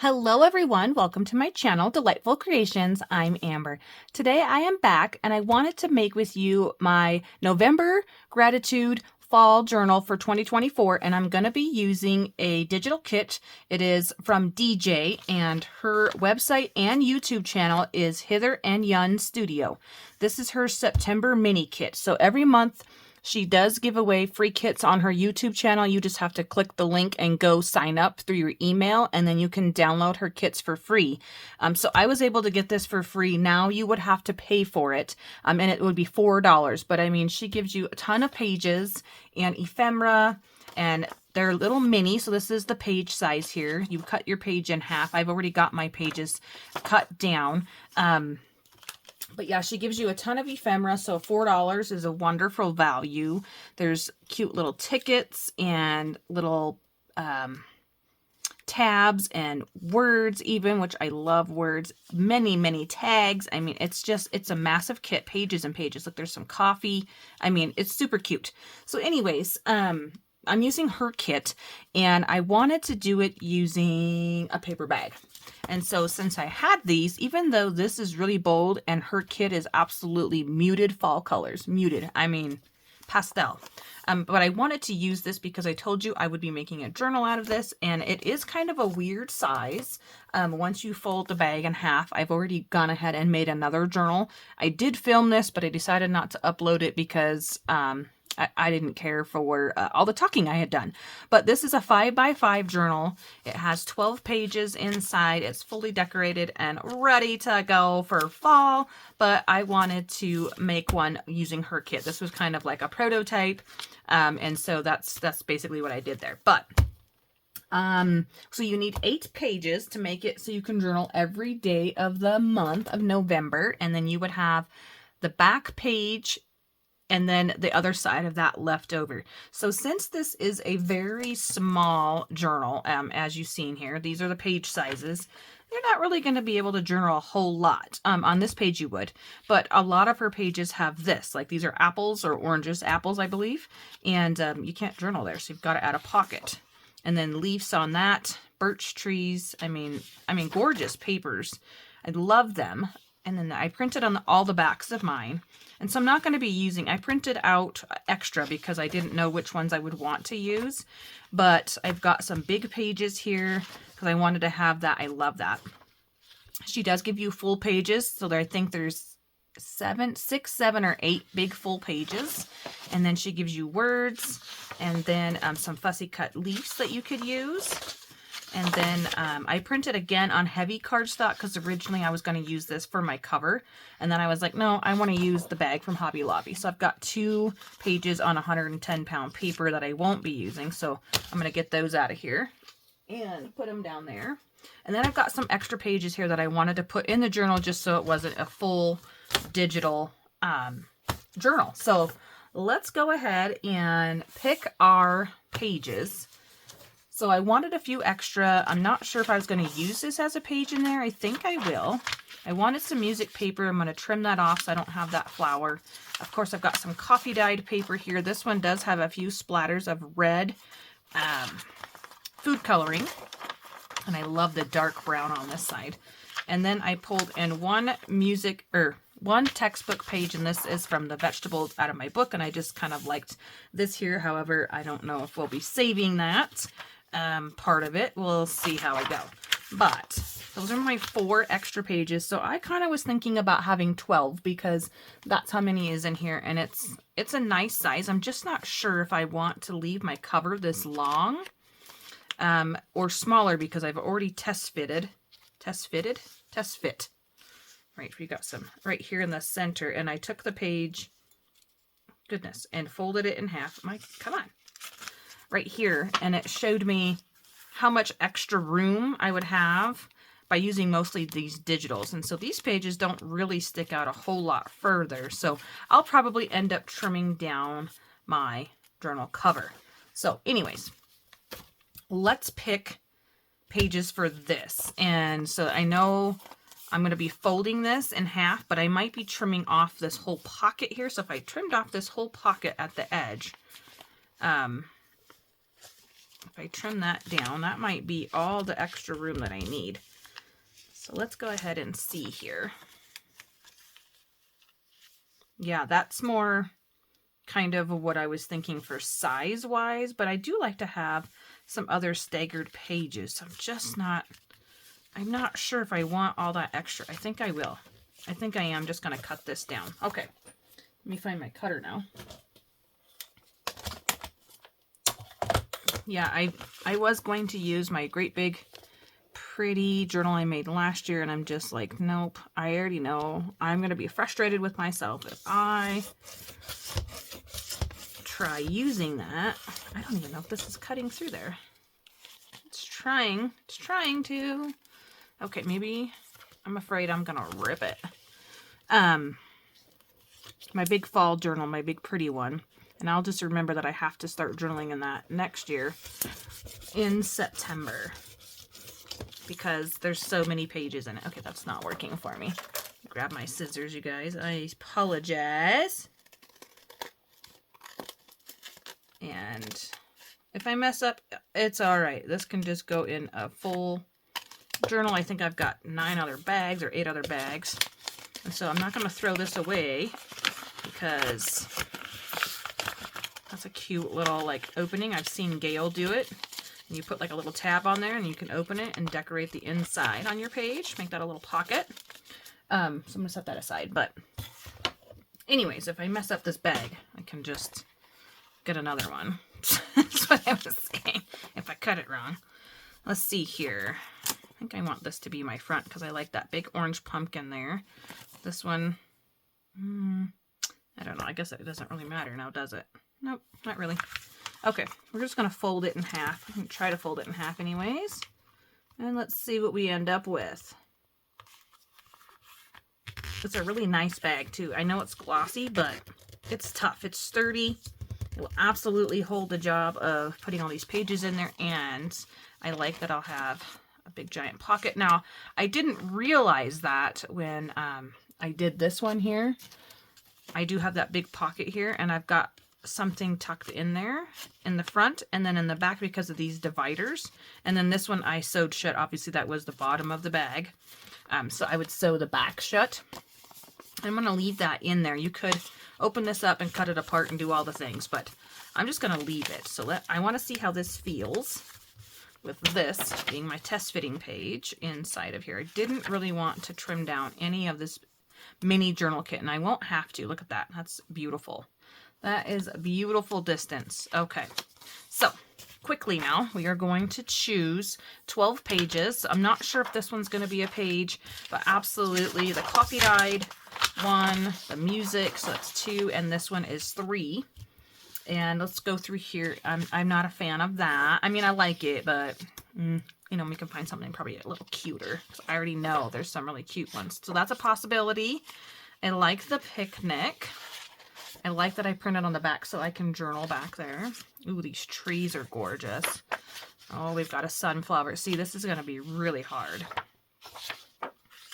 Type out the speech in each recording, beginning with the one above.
Hello everyone, welcome to my channel, Delightful Creations. I'm Amber. Today I am back and I wanted to make with you my November Gratitude Fall Journal for 2024, and I'm going to be using a digital kit. It is from DJ and her website and YouTube channel is Hither and Yun Studio. This is her September mini kit. So every month she does give away free kits on her YouTube channel. You just have to click the link and go sign up through your email, and then you can download her kits for free. So I was able to get this for free. Now you would have to pay for it, and it would be $4. But I mean, she gives you a ton of pages and ephemera, and they're little mini. So this is the page size here. You cut your page in half. I've already got my pages cut down. But yeah, she gives you a ton of ephemera, so $4 is a wonderful value. There's cute little tickets and little tabs and words even, which I love words. Many, many tags. I mean, it's a massive kit, pages and pages. Look, there's some coffee. I mean, it's super cute. So anyways, I'm using her kit, and I wanted to do it using a paper bag. And so since I had these, even though this is really bold and her kit is absolutely muted fall colors, muted, I mean pastel. But I wanted to use this because I told you I would be making a journal out of this, and it is kind of a weird size. Once you fold the bag in half, I've already gone ahead and made another journal. I did film this, but I decided not to upload it because I didn't care for all the talking I had done. But this is a 5x5 journal. It has 12 pages inside. It's fully decorated and ready to go for fall. But I wanted to make one using her kit. This was kind of like a prototype. And so that's basically what I did there. But so you need 8 pages to make it so you can journal every day of the month of November. And then you would have the back page and then the other side of that left over. So since this is a very small journal, as you've seen here, these are the page sizes. You're not really going to be able to journal a whole lot. On this page you would, but a lot of her pages have this, like these are apples or oranges, apples, I believe. And you can't journal there, so you've got to add a pocket. And then leaves on that, birch trees. I mean, gorgeous papers. I love them. And then I printed on all the backs of mine. And so I'm not going to be using, I printed out extra because I didn't know which ones I would want to use. But I've got some big pages here because I wanted to have that. I love that. She does give you full pages. So I think there's 6, 7, or 8 big full pages. And then she gives you words and then some fussy cut leaves that you could use. And then I printed again on heavy cardstock because originally I was going to use this for my cover. And then I was like, no, I want to use the bag from Hobby Lobby. So I've got 2 pages on 110-pound paper that I won't be using. So I'm going to get those out of here and put them down there. And then I've got some extra pages here that I wanted to put in the journal just so it wasn't a full digital journal. So let's go ahead and pick our pages. So I wanted a few extra. I'm not sure if I was going to use this as a page in there. I think I will. I wanted some music paper. I'm going to trim that off so I don't have that flower. Of course, I've got some coffee dyed paper here. This one does have a few splatters of red food coloring. And I love the dark brown on this side. And then I pulled in one textbook page, and this is from the vegetables out of my book. And I just kind of liked this here. However, I don't know if we'll be saving that. Part of it. We'll see how I go. But those are my 4 extra pages. So I kind of was thinking about having 12 because that's how many is in here. And it's a nice size. I'm just not sure if I want to leave my cover this long or smaller because I've already test fit. Right, we got some right here in the center. And I took the page, goodness, and folded it in half. Come on. Right here, and it showed me how much extra room I would have by using mostly these digitals. And so these pages don't really stick out a whole lot further. So I'll probably end up trimming down my journal cover. So anyways, let's pick pages for this. And so I know I'm going to be folding this in half, but I might be trimming off this whole pocket here. So if I trimmed off this whole pocket at the edge, if I trim that down, that might be all the extra room that I need. So let's go ahead and see here. Yeah, that's more kind of what I was thinking for size-wise, but I do like to have some other staggered pages. So I'm not sure if I want all that extra. I think I will. I think I am just going to cut this down. Okay, let me find my cutter now. Yeah, I was going to use my great big pretty journal I made last year, and I'm just like, nope, I already know I'm going to be frustrated with myself if I try using that. I don't even know if this is cutting through there. It's trying to. Okay, maybe I'm afraid I'm going to rip it. My big fall journal, my big pretty one. And I'll just remember that I have to start journaling in that next year in September because there's so many pages in it. Okay, that's not working for me. Grab my scissors, you guys. I apologize. And if I mess up, it's all right. This can just go in a full journal. I think I've got 9 other bags or 8 other bags. And so I'm not going to throw this away because that's a cute little like opening. I've seen Gail do it. And you put like a little tab on there and you can open it and decorate the inside on your page. Make that a little pocket. So I'm going to set that aside. But anyways, if I mess up this bag, I can just get another one. That's what I was saying. If I cut it wrong. Let's see here. I think I want this to be my front because I like that big orange pumpkin there. This one, I don't know. I guess it doesn't really matter now, does it? Nope, not really. Okay, we're just going to fold it in half. I'm going to try to fold it in half anyways. And let's see what we end up with. It's a really nice bag too. I know it's glossy, but it's tough. It's sturdy. It will absolutely hold the job of putting all these pages in there. And I like that I'll have a big giant pocket. Now, I didn't realize that when I did this one here. I do have that big pocket here, and I've got something tucked in there in the front and then in the back because of these dividers. And then this one I sewed shut. Obviously, that was the bottom of the bag. So I would sew the back shut. I'm going to leave that in there. You could open this up and cut it apart and do all the things, but I'm just going to leave it. So I want to see how this feels with this being my test fitting page inside of here. I didn't really want to trim down any of this mini journal kit, and I won't have to. Look at that. That's beautiful. That is a beautiful distance. Okay, so quickly now, we are going to choose 12 pages. I'm not sure if this one's going to be a page, but absolutely the coffee dyed one, the music, so that's 2, and this one is 3. And let's go through here. I'm not a fan of that. I mean, I like it, but you know, we can find something probably a little cuter. I already know there's some really cute ones. So that's a possibility. I like the picnic. I like that I printed on the back so I can journal back there. Ooh, these trees are gorgeous. Oh, we've got a sunflower. See, this is going to be really hard.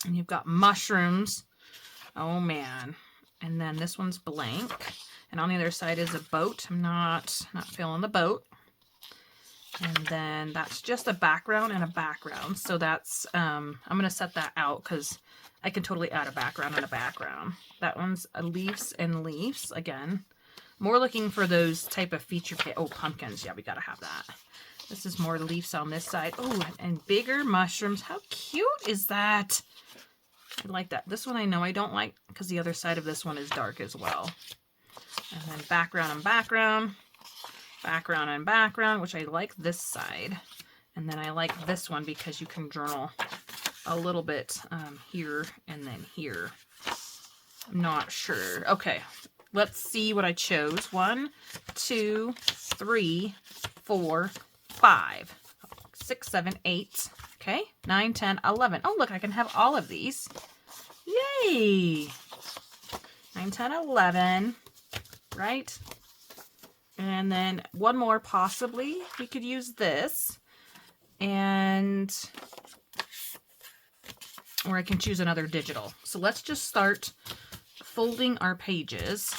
And you've got mushrooms. Oh, man. And then this one's blank. And on the other side is a boat. I'm not feeling the boat. And then that's just a background and a background. So that's, I'm going to set that out because I can totally add a background and a background. That one's a leaves and leaves. Again, more looking for those type of feature. Oh, pumpkins. Yeah, we got to have that. This is more leaves on this side. Oh, and bigger mushrooms. How cute is that? I like that. This one I know I don't like because the other side of this one is dark as well. And then background and background. Background and background, which I like this side. And then I like this one because you can journal a little bit here and then here. I'm not sure. Okay, let's see what I chose. 1, 2, 3, 4, 5, 6, 7, 8. Okay, 9, 10, 11. Oh, look, I can have all of these. Yay! 9, 10, 11. Right? And then one more possibly. We could use this. And or I can choose another digital. So let's just start folding our pages.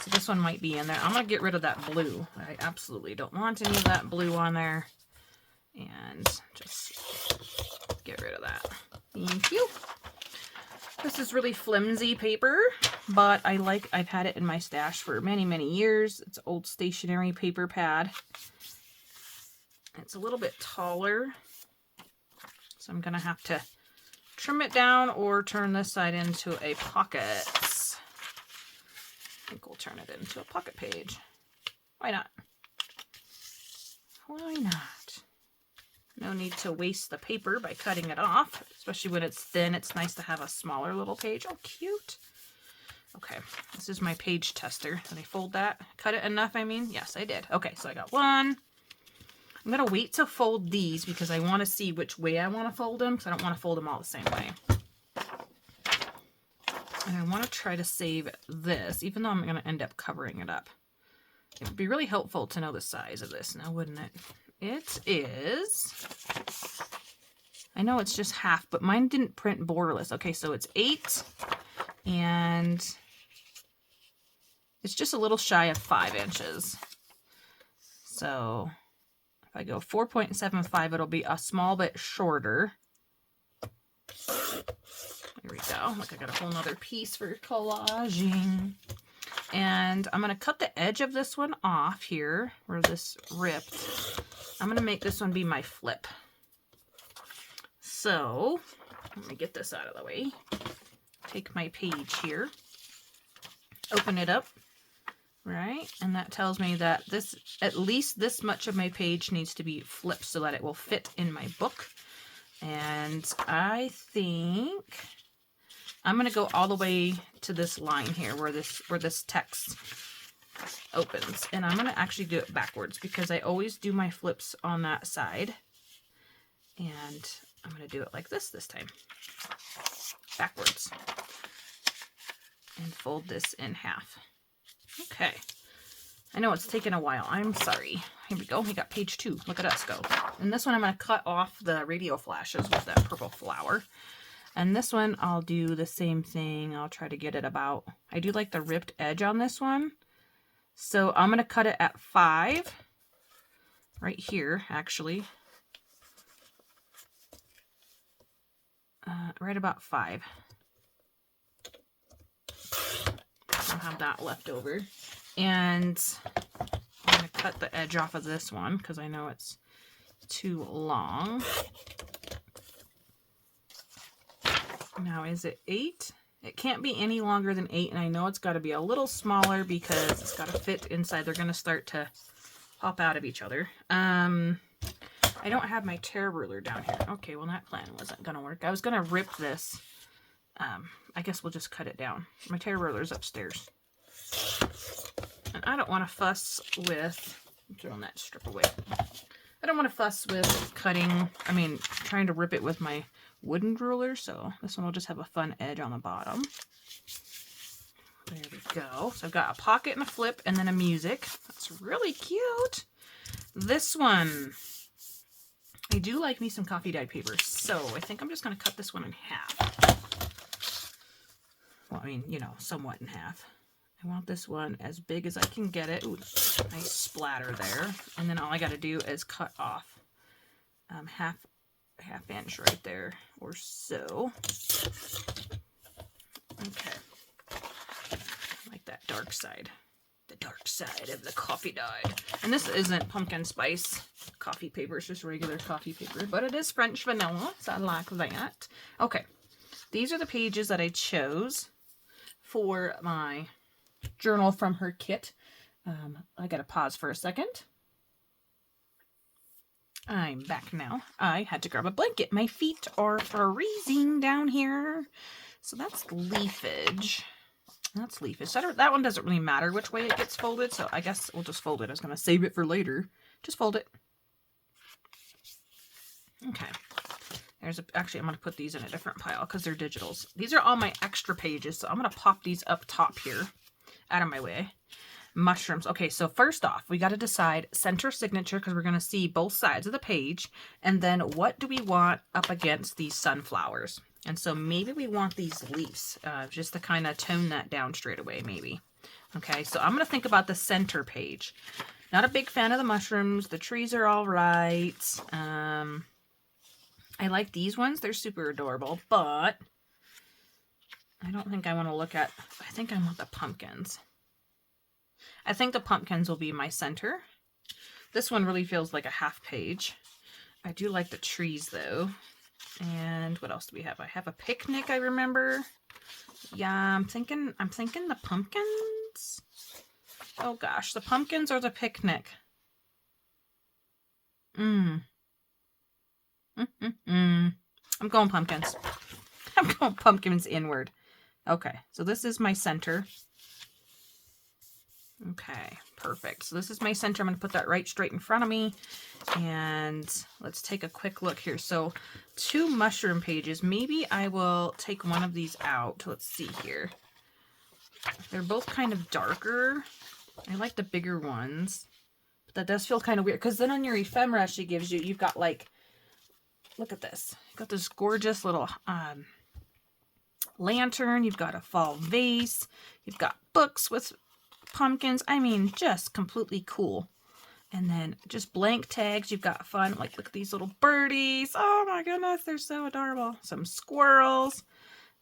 So this one might be in there. I'm going to get rid of that blue. I absolutely don't want any of that blue on there. And just get rid of that. Thank you. This is really flimsy paper, but I've had it in my stash for many, many years. It's old stationery paper pad. It's a little bit taller, so I'm going to have to trim it down or turn this side into a pocket. I think we'll turn it into a pocket page. Why not? Why not? No need to waste the paper by cutting it off, especially when it's thin. It's nice to have a smaller little page. Oh, cute. Okay, this is my page tester. Did I fold that? Cut it enough, I mean? Yes, I did. Okay, so I got one. I'm going to wait to fold these because I want to see which way I want to fold them because I don't want to fold them all the same way. And I want to try to save this, even though I'm going to end up covering it up. It would be really helpful to know the size of this now, wouldn't it? It is, I know it's just half, but mine didn't print borderless. Okay, so it's 8, and it's just a little shy of 5 inches. So if I go 4.75, it'll be a small bit shorter. There we go. Look, I got a whole nother piece for collaging. And I'm going to cut the edge of this one off here, where this ripped. I'm going to make this one be my flip. So, let me get this out of the way. Take my page here. Open it up. Right? And that tells me that this, at least this much of my page needs to be flipped so that it will fit in my book. And I think I'm going to go all the way to this line here where this text opens. And I'm going to actually do it backwards because I always do my flips on that side. And I'm going to do it like this time. Backwards. And fold this in half. Okay. I know it's taken a while. I'm sorry. Here we go. We got page 2. Look at us go. And this one I'm going to cut off the radio flashes with that purple flower. And this one I'll do the same thing. I'll try to get it about, I do like the ripped edge on this one. So I'm going to cut it at 5. Right here, actually. Right about 5. I'll have that left over. And I'm going to cut the edge off of this one because I know it's too long. Now, is it 8? It can't be any longer than 8, and I know it's got to be a little smaller because it's got to fit inside. They're going to start to pop out of each other. I don't have my tear ruler down here. Okay, well, that plan wasn't going to work. I was going to rip this. I guess we'll just cut it down. My tear ruler's upstairs. And I don't want to fuss with, I'm throwing that strip away. I don't want to fuss with trying to rip it with my wooden ruler, so this one will just have a fun edge on the bottom. There we go. So I've got a pocket and a flip and then a music. That's really cute. This one, I do like me some coffee dyed paper, so I think I'm just going to cut this one in half. Well, I mean, you know, somewhat in half. I want this one as big as I can get it. Ooh, nice splatter there. And then all I got to do is cut off half inch right there or so. Okay. Like that dark side. The dark side of the coffee dyed. And this isn't pumpkin spice coffee paper. It's just regular coffee paper. But it is French vanilla, so I like that. Okay. These are the pages that I chose for my journal from her kit. I gotta pause for a second. I'm back now. I had to grab a blanket. My feet are freezing down here. So that's leafage. That's leafage. That one doesn't really matter which way it gets folded, so I guess we'll just fold it. I was going to save it for later. Just fold it. Okay. Actually, I'm going to put these in a different pile because they're digitals. These are all my extra pages, so I'm going to pop these up top here. Out of my way. Mushrooms. Okay, so first off, we got to decide center signature because we're going to see both sides of the page. And then what do we want up against these sunflowers? And so maybe we want these leaves just to kind of tone that down straight away, maybe. Okay, so I'm going to think about the center page. Not a big fan of the mushrooms. The trees are all right. I like these ones. They're super adorable, but I don't think I want to look at... I think I want the pumpkins. I think the pumpkins will be my center. This one really feels like a half page. I do like the trees, though. And what else do we have? I have a picnic, I remember. Yeah, I'm thinking the pumpkins. Oh gosh, the pumpkins or the picnic. I'm going pumpkins. I'm going pumpkins inward. Okay, so this is my center. Okay, perfect. So this is my center. I'm going to put that right straight in front of me. And let's take a quick look here. So 2 mushroom pages. Maybe I will take one of these out. Let's see here. They're both kind of darker. I like the bigger ones. But that does feel kind of weird. Because then on your ephemera she gives you, you've got like, look at this. You've got this gorgeous little lantern. You've got a fall vase. You've got books with pumpkins. I mean, just completely cool. And then just blank tags. You've got fun. Like, look at these little birdies. Oh my goodness, they're so adorable. Some squirrels.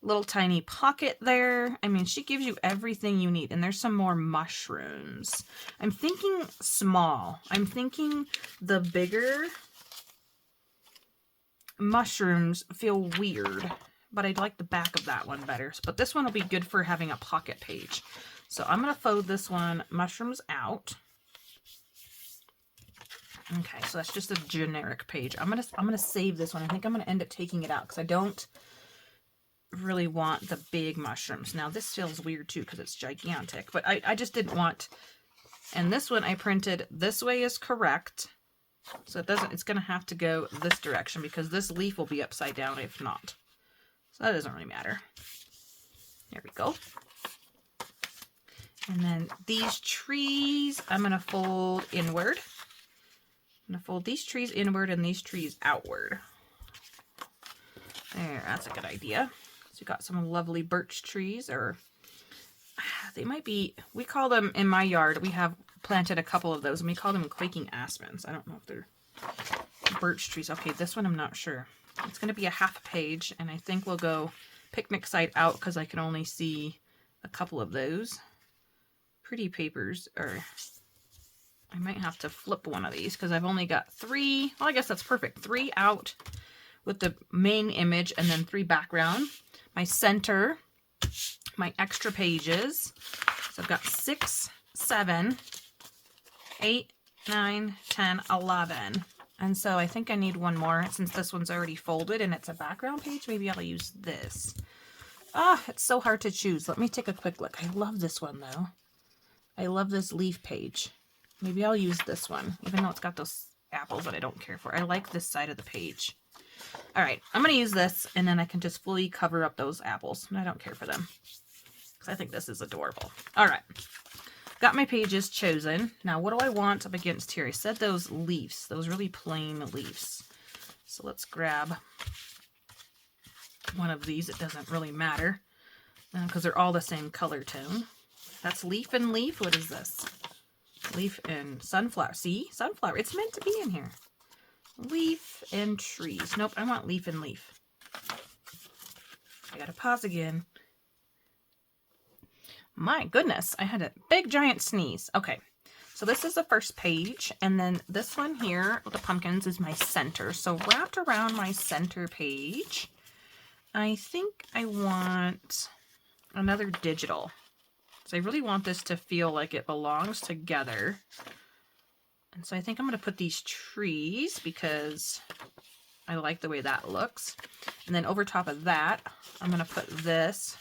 Little tiny pocket there. I mean, she gives you everything you need. And there's some more mushrooms. I'm thinking small. I'm thinking the bigger mushrooms feel weird. But I like the back of that one better. But this one will be good for having a pocket page. So I'm going to fold this one, mushrooms out. Okay, so that's just a generic page. I'm gonna save this one. I think I'm going to end up taking it out because I don't really want the big mushrooms. Now this feels weird too because it's gigantic, but I just didn't want... And this one I printed this way is correct. So it's going to have to go this direction because this leaf will be upside down if not. So that doesn't really matter. There we go. And then these trees, I'm going to fold inward. I'm going to fold these trees inward and these trees outward. There, that's a good idea. So we've got some lovely birch trees, or they might be, we call them in my yard, we have planted a couple of those, and we call them quaking aspens. I don't know if they're birch trees. Okay, this one I'm not sure. It's going to be a half page, and I think we'll go picnic side out because I can only see a couple of those. Pretty papers, or I might have to flip one of these because I've only got 3. Well, I guess that's perfect. 3 out with the main image and then 3 background. My center, my extra pages. So I've got 6, 7, 8, 9, 10, 11. And so I think I need one more since this one's already folded and it's a background page. Maybe I'll use this. Ah, it's so hard to choose. Let me take a quick look. I love this one though. I love this leaf page. Maybe I'll use this one, even though it's got those apples that I don't care for. I like this side of the page. All right, I'm going to use this, and then I can just fully cover up those apples. And I don't care for them, because I think this is adorable. All right, got my pages chosen. Now, what do I want up against here? I said those leaves, those really plain leaves. So let's grab one of these. It doesn't really matter, because they're all the same color tone. That's leaf and leaf. What is this? Leaf and sunflower. See? Sunflower. It's meant to be in here. Leaf and trees. Nope, I want leaf and leaf. I gotta pause again. My goodness, I had a big giant sneeze. Okay, so this is the first page, and then this one here with the pumpkins is my center. So wrapped around my center page, I think I want another digital. So I really want this to feel like it belongs together. And so I think I'm going to put these trees because I like the way that looks. And then over top of that, I'm going to put this,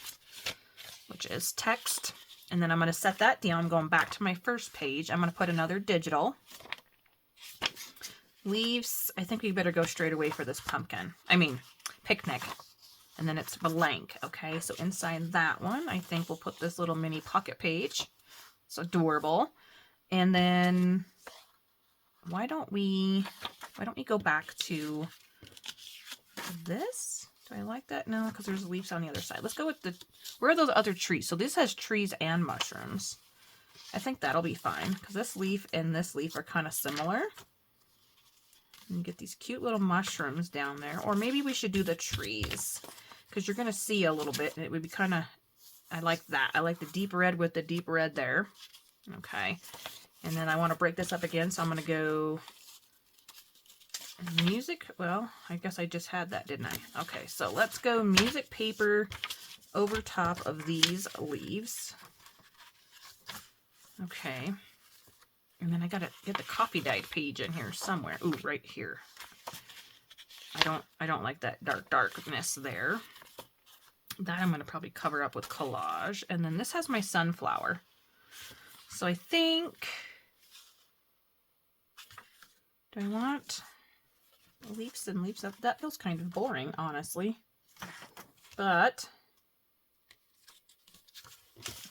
which is text. And then I'm going to set that down. I'm going back to my first page. I'm going to put another digital. Leaves. I think we better go straight away for this pumpkin. I mean, picnic. And then it's blank. Okay, so inside that one, I think we'll put this little mini pocket page. It's adorable. And then why don't we go back to this? Do I like that? No, because there's leaves on the other side. Let's go with where are those other trees? So this has trees and mushrooms. I think that'll be fine because this leaf and this leaf are kind of similar. And get these cute little mushrooms down there. Or maybe we should do the trees because you're going to see a little bit and it would be kind of, I like that. I like the deep red with the deep red there. Okay. And then I want to break this up again. So I'm going to go music. Well, I guess I just had that, didn't I? Okay. So let's go music paper over top of these leaves. Okay. And then I gotta get the coffee dyed page in here somewhere. Ooh, right here. I don't like that darkness there. That I'm gonna probably cover up with collage. And then this has my sunflower. So I think, do I want leaves and leaves? That feels kind of boring, honestly. But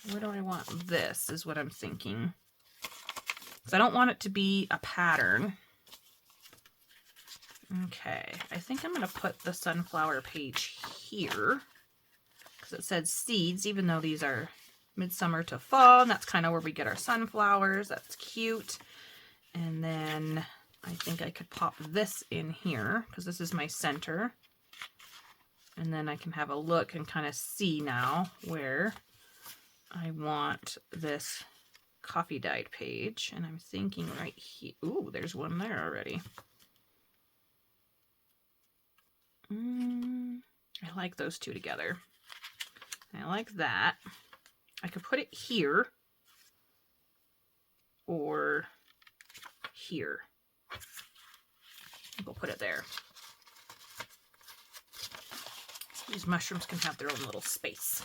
where do I want this is what I'm thinking. So I don't want it to be a pattern. Okay, I think I'm going to put the sunflower page here because it said seeds, even though these are midsummer to fall, and that's kind of where we get our sunflowers. That's cute. And then I think I could pop this in here because this is my center. And then I can have a look and kind of see now where I want this coffee dyed page, and I'm thinking right here. Ooh, there's one there already. I like those two together. I like that. I could put it here or here. We'll put it there. These mushrooms can have their own little space.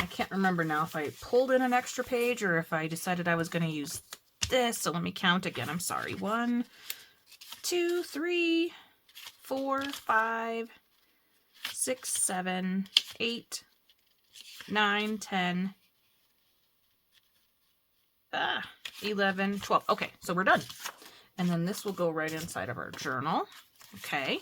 I can't remember now if I pulled in an extra page or if I decided I was going to use this. So let me count again. I'm sorry. 1, 2, 3, 4, 5, 6, 7, 8, 9, 10, 11, 12. Okay, so we're done. And then this will go right inside of our journal. Okay.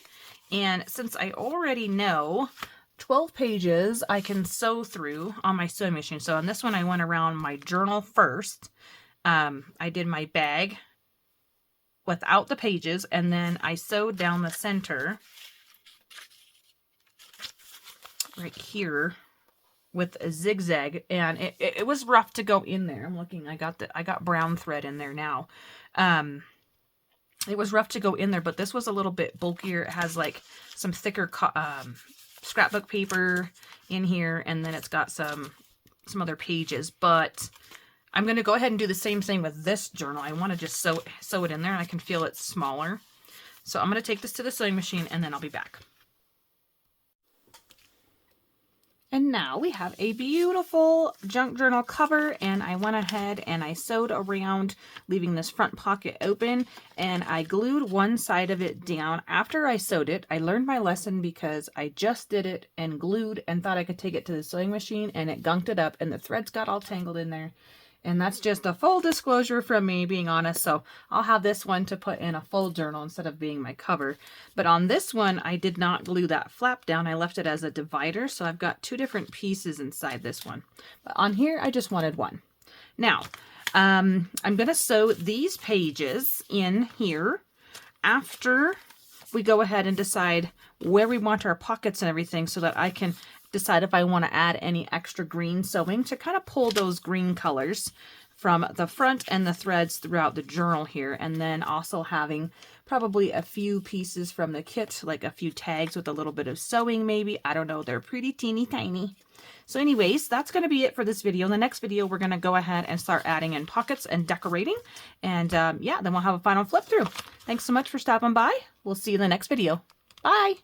And since I already know 12 pages I can sew through on my sewing machine. So on this one, I went around my journal first. I did my bag without the pages, and then I sewed down the center right here with a zigzag, and it was rough to go in there. I'm looking, I got brown thread in there now. It was rough to go in there, but this was a little bit bulkier. It has like some thicker scrapbook paper in here, and then it's got some other pages. But I'm going to go ahead and do the same thing with this journal. I want to just sew it in there, and I can feel it's smaller. So I'm going to take this to the sewing machine, and then I'll be back. And now we have a beautiful junk journal cover, and I went ahead and I sewed around, leaving this front pocket open, and I glued one side of it down. After I sewed it, I learned my lesson because I just did it and glued and thought I could take it to the sewing machine, and it gunked it up and the threads got all tangled in there. And that's just a full disclosure from me, being honest. So I'll have this one to put in a full journal instead of being my cover. But on this one, I did not glue that flap down. I left it as a divider. So I've got 2 different pieces inside this one. But on here, I just wanted one. Now, I'm going to sew these pages in here after we go ahead and decide where we want our pockets and everything, so that I can decide if I want to add any extra green sewing to kind of pull those green colors from the front and the threads throughout the journal here. And then also having probably a few pieces from the kit, like a few tags with a little bit of sewing maybe. I don't know. They're pretty teeny tiny. So anyways, that's going to be it for this video. In the next video, we're going to go ahead and start adding in pockets and decorating. And yeah, then we'll have a final flip through. Thanks so much for stopping by. We'll see you in the next video. Bye.